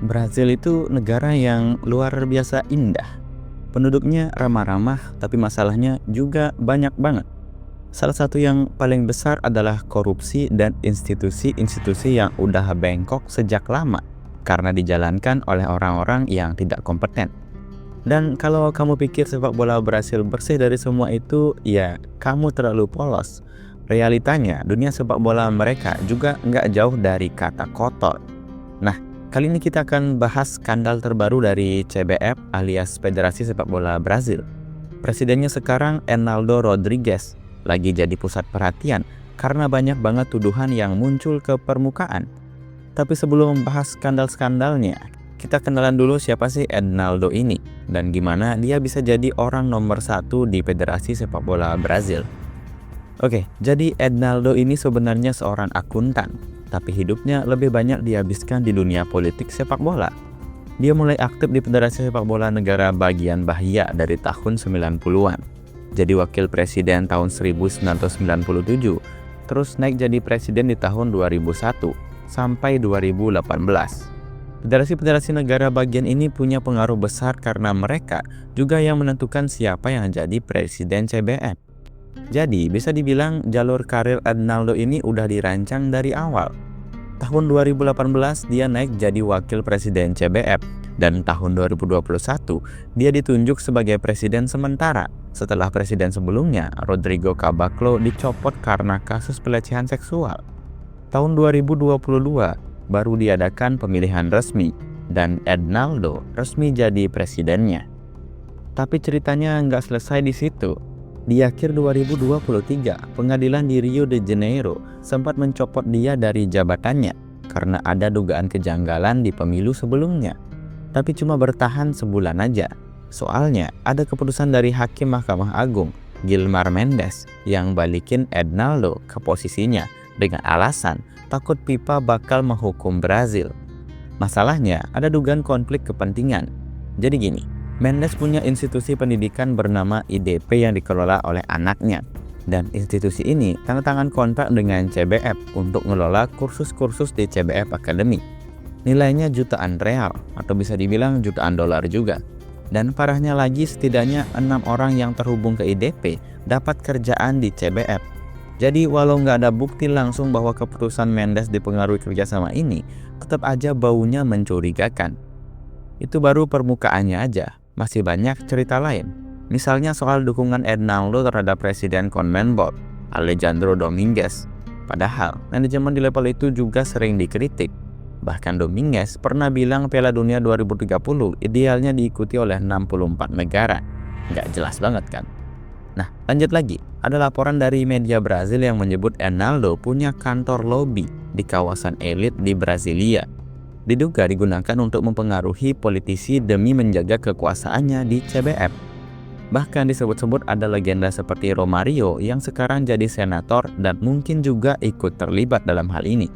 Brazil itu negara yang luar biasa indah. Penduduknya ramah-ramah, tapi masalahnya juga banyak banget. Salah satu yang paling besar adalah korupsi dan institusi-institusi yang udah bengkok sejak lama karena dijalankan oleh orang-orang yang tidak kompeten. Dan kalau kamu pikir sepak bola Brasil bersih dari semua itu, ya kamu terlalu polos. Realitanya, dunia sepak bola mereka juga nggak jauh dari kata kotor. Nah, kali ini kita akan bahas skandal terbaru dari CBF alias Federasi Sepak Bola Brazil. Presidennya sekarang Enaldo Rodrigues lagi jadi pusat perhatian karena banyak banget tuduhan yang muncul ke permukaan. Tapi sebelum membahas skandal-skandalnya, kita kenalan dulu siapa sih Enaldo ini dan gimana dia bisa jadi orang nomor 1 di Federasi Sepak Bola Brazil. Oke, jadi Enaldo ini sebenarnya seorang akuntan, tapi hidupnya lebih banyak dihabiskan di dunia politik sepak bola. Dia mulai aktif di Federasi Sepak Bola Negara Bagian Bahia dari tahun 90-an. Jadi wakil presiden tahun 1997, terus naik jadi presiden di tahun 2001 sampai 2018. Federasi-federasi negara bagian ini punya pengaruh besar karena mereka juga yang menentukan siapa yang jadi presiden CBF. Jadi bisa dibilang jalur karir Enaldo ini udah dirancang dari awal. Tahun 2018 dia naik jadi wakil presiden CBF dan tahun 2021 dia ditunjuk sebagai presiden sementara setelah presiden sebelumnya Rodrigo Caboclo dicopot karena kasus pelecehan seksual. Tahun 2022 baru diadakan pemilihan resmi dan Enaldo resmi jadi presidennya. Tapi ceritanya nggak selesai di situ. Di akhir 2023, pengadilan di Rio de Janeiro sempat mencopot dia dari jabatannya karena ada dugaan kejanggalan di pemilu sebelumnya. Tapi cuma bertahan sebulan aja. Soalnya ada keputusan dari Hakim Mahkamah Agung, Gilmar Mendes, yang balikin Enaldo ke posisinya dengan alasan takut FIFA bakal menghukum Brazil. Masalahnya ada dugaan konflik kepentingan. Jadi gini, Mendes punya institusi pendidikan bernama IDP yang dikelola oleh anaknya. Dan institusi ini tanda tangan kontrak dengan CBF untuk ngelola kursus-kursus di CBF Academy. Nilainya jutaan real atau bisa dibilang jutaan dolar juga. Dan parahnya lagi setidaknya 6 orang yang terhubung ke IDP dapat kerjaan di CBF. Jadi walau nggak ada bukti langsung bahwa keputusan Mendes dipengaruhi kerjasama ini, tetap aja baunya mencurigakan. Itu baru permukaannya aja, masih banyak cerita lain. Misalnya soal dukungan Enaldo terhadap Presiden CONMEBOL, Alejandro Dominguez. Padahal manajemen di level itu juga sering dikritik. Bahkan Dominguez pernah bilang Piala Dunia 2030 idealnya diikuti oleh 64 negara. Nggak jelas banget kan? Nah, lanjut lagi. Ada laporan dari media Brazil yang menyebut Enaldo punya kantor lobi di kawasan elit di Brasilia. Diduga digunakan untuk mempengaruhi politisi demi menjaga kekuasaannya di CBF. Bahkan disebut-sebut ada legenda seperti Romario yang sekarang jadi senator dan mungkin juga ikut terlibat dalam hal ini.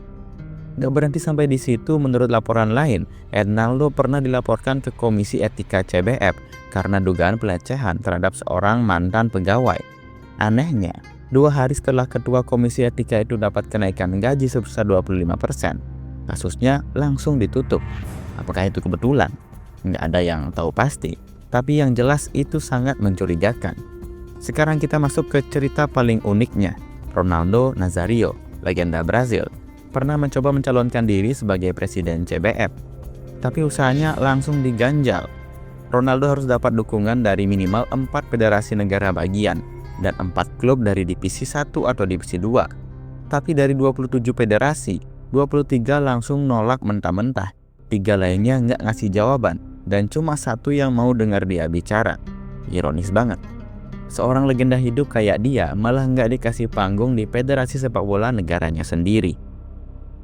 Gak berhenti sampai di situ, menurut laporan lain, Enaldo pernah dilaporkan ke Komisi Etika CBF karena dugaan pelecehan terhadap seorang mantan pegawai. Anehnya, 2 hari setelah ketua Komisi Etika itu dapat kenaikan gaji sebesar 25%, kasusnya langsung ditutup. Apakah itu kebetulan? Nggak ada yang tahu pasti, tapi yang jelas itu sangat mencurigakan. Sekarang kita masuk ke cerita paling uniknya. Ronaldo Nazário, legenda Brazil, pernah mencoba mencalonkan diri sebagai presiden CBF, tapi usahanya langsung diganjal. Ronaldo harus dapat dukungan dari minimal 4 federasi negara bagian dan 4 klub dari divisi 1 atau divisi 2. Tapi dari 27 federasi, 23 langsung nolak mentah-mentah, 3 lainnya nggak ngasih jawaban, dan cuma 1 yang mau dengar dia bicara. Ironis banget. Seorang legenda hidup kayak dia malah nggak dikasih panggung di federasi sepak bola negaranya sendiri.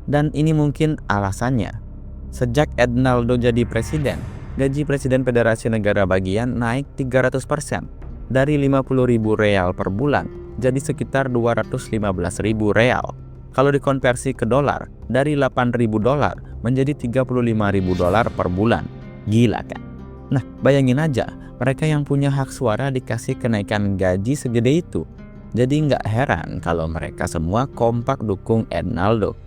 Dan ini mungkin alasannya. Sejak Enaldo jadi presiden, gaji presiden federasi negara bagian naik 300%. Dari 50.000 real per bulan jadi sekitar 215.000 real. Kalau dikonversi ke dolar, dari 8.000 dolar menjadi 35.000 dolar per bulan. Gila kan? Nah, bayangin aja, mereka yang punya hak suara dikasih kenaikan gaji segede itu. Jadi nggak heran kalau mereka semua kompak dukung Ronaldo.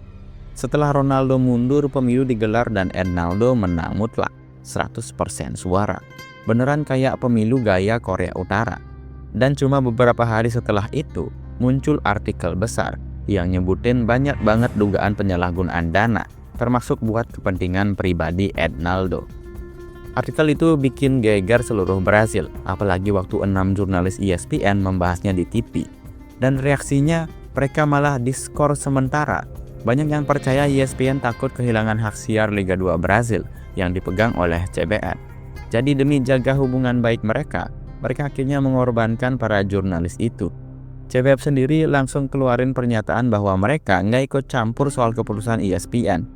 Setelah Ronaldo mundur, pemilu digelar dan Ronaldo menang mutlak 100% suara. Beneran kayak pemilu gaya Korea Utara. Dan cuma beberapa hari setelah itu, muncul artikel besar yang nyebutin banyak banget dugaan penyalahgunaan dana, termasuk buat kepentingan pribadi Ronaldo. Artikel itu bikin geger seluruh Brasil, apalagi waktu 6 jurnalis ESPN membahasnya di TV. Dan reaksinya, mereka malah diskor sementara. Banyak yang percaya ESPN takut kehilangan hak siar Liga 2 Brasil yang dipegang oleh CBN. Jadi demi jaga hubungan baik mereka akhirnya mengorbankan para jurnalis itu. CBF sendiri langsung keluarin pernyataan bahwa mereka nggak ikut campur soal keputusan ESPN.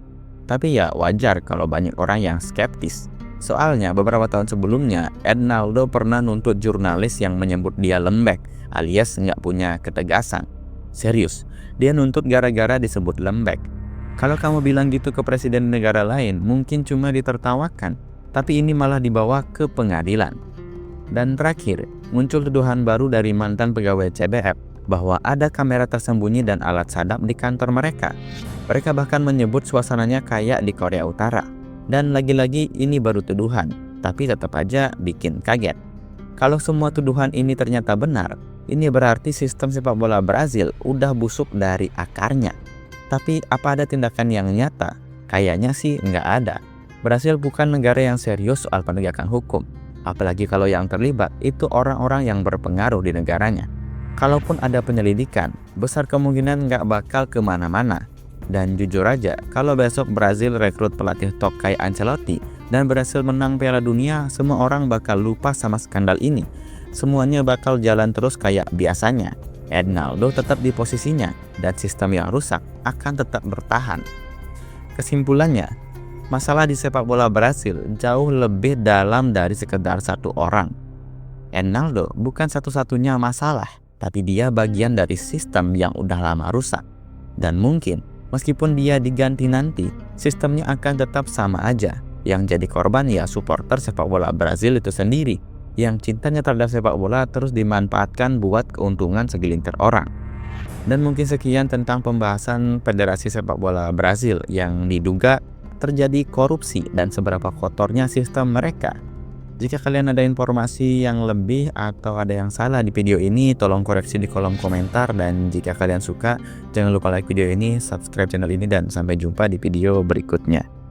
Tapi ya wajar kalau banyak orang yang skeptis. Soalnya beberapa tahun sebelumnya, Ronaldo pernah nuntut jurnalis yang menyebut dia lembek alias nggak punya ketegasan. Serius, dia nuntut gara-gara disebut lembek. Kalau kamu bilang gitu ke presiden negara lain, mungkin cuma ditertawakan. Tapi ini malah dibawa ke pengadilan. Dan terakhir, muncul tuduhan baru dari mantan pegawai CBF bahwa ada kamera tersembunyi dan alat sadap di kantor mereka. Mereka bahkan menyebut suasananya kayak di Korea Utara. Dan lagi-lagi ini baru tuduhan, tapi tetap aja bikin kaget. Kalau semua tuduhan ini ternyata benar, ini berarti sistem sepak bola Brasil udah busuk dari akarnya. Tapi apa ada tindakan yang nyata? Kayaknya sih nggak ada. Brasil bukan negara yang serius soal penegakan hukum. Apalagi kalau yang terlibat itu orang-orang yang berpengaruh di negaranya. Kalaupun ada penyelidikan, besar kemungkinan nggak bakal kemana-mana. Dan jujur aja, kalau besok Brasil rekrut pelatih top kayak Ancelotti dan berhasil menang Piala Dunia, semua orang bakal lupa sama skandal ini. Semuanya bakal jalan terus kayak biasanya. Ronaldo tetap di posisinya dan sistem yang rusak akan tetap bertahan. Kesimpulannya, masalah di sepak bola Brasil jauh lebih dalam dari sekedar satu orang. Ronaldo bukan satu-satunya masalah, tapi dia bagian dari sistem yang udah lama rusak. Dan mungkin meskipun dia diganti nanti, sistemnya akan tetap sama aja. Yang jadi korban ya supporter sepak bola Brasil itu sendiri, yang cintanya terhadap sepak bola terus dimanfaatkan buat keuntungan segelintir orang. Dan mungkin sekian tentang pembahasan Federasi Sepak Bola Brasil yang diduga terjadi korupsi dan seberapa kotornya sistem mereka. Jika kalian ada informasi yang lebih atau ada yang salah di video ini, tolong koreksi di kolom komentar. Dan jika kalian suka, jangan lupa like video ini, subscribe channel ini, dan sampai jumpa di video berikutnya.